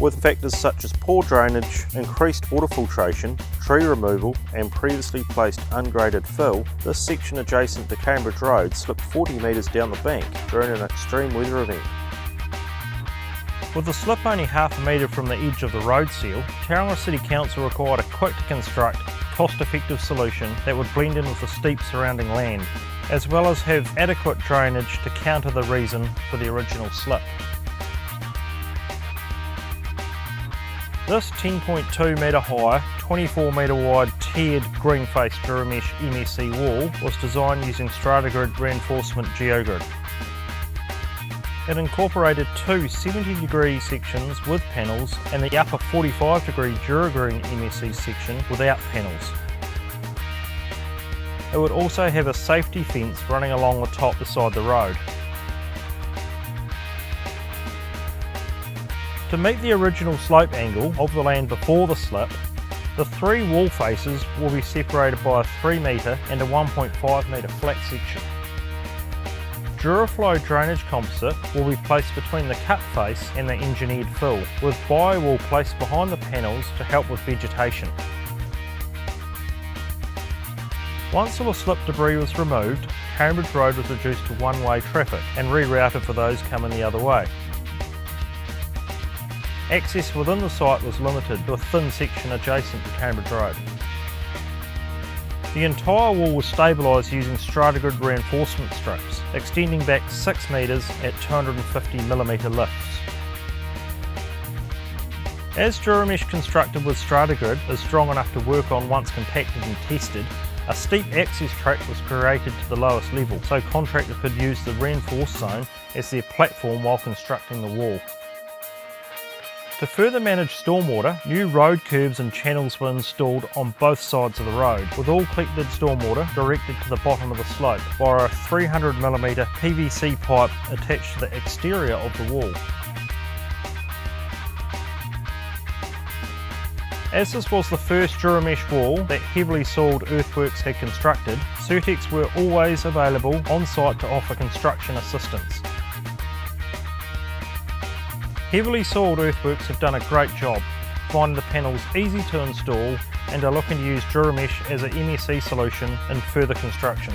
with factors such as poor drainage, increased water filtration, tree removal and previously placed ungraded fill, this section adjacent to Cambridge Road slipped 40 metres down the bank during an extreme weather event. With the slip only half a metre from the edge of the road seal, Tauranga City Council required a quick to construct, cost-effective solution that would blend in with the steep surrounding land, as well as have adequate drainage to counter the reason for the original slip. This 10.2 metre high, 24 metre wide tiered green face DuraMesh MSE wall was designed using StrataGrid reinforcement geogrid. It incorporated two 70-degree sections with panels and the upper 45-degree DuraGreen MSE section without panels. It would also have a safety fence running along the top beside the road. To meet the original slope angle of the land before the slip, the three wall faces will be separated by a 3 metre and a 1.5 metre flat section. DuraFlow drainage composite will be placed between the cut face and the engineered fill, with bio-wool placed behind the panels to help with vegetation. Once all the slip debris was removed, Cambridge Road was reduced to one-way traffic and rerouted for those coming the other way. Access within the site was limited to a thin section adjacent to Cambridge Road. The entire wall was stabilised using StrataGrid reinforcement strips, extending back 6 metres at 250mm lifts. As DuraMesh constructed with StrataGrid is strong enough to work on once compacted and tested, a steep access track was created to the lowest level so contractors could use the reinforced zone as their platform while constructing the wall. To further manage stormwater, new road curbs and channels were installed on both sides of the road, with all collected stormwater directed to the bottom of the slope via a 300mm PVC pipe attached to the exterior of the wall. As this was the first DuraMesh wall that heavily soiled earthworks had constructed, Cirtex were always available on site to offer construction assistance. Heavily soiled earthworks have done a great job, finding the panels easy to install and are looking to use DuraMesh as an MSE solution in further construction.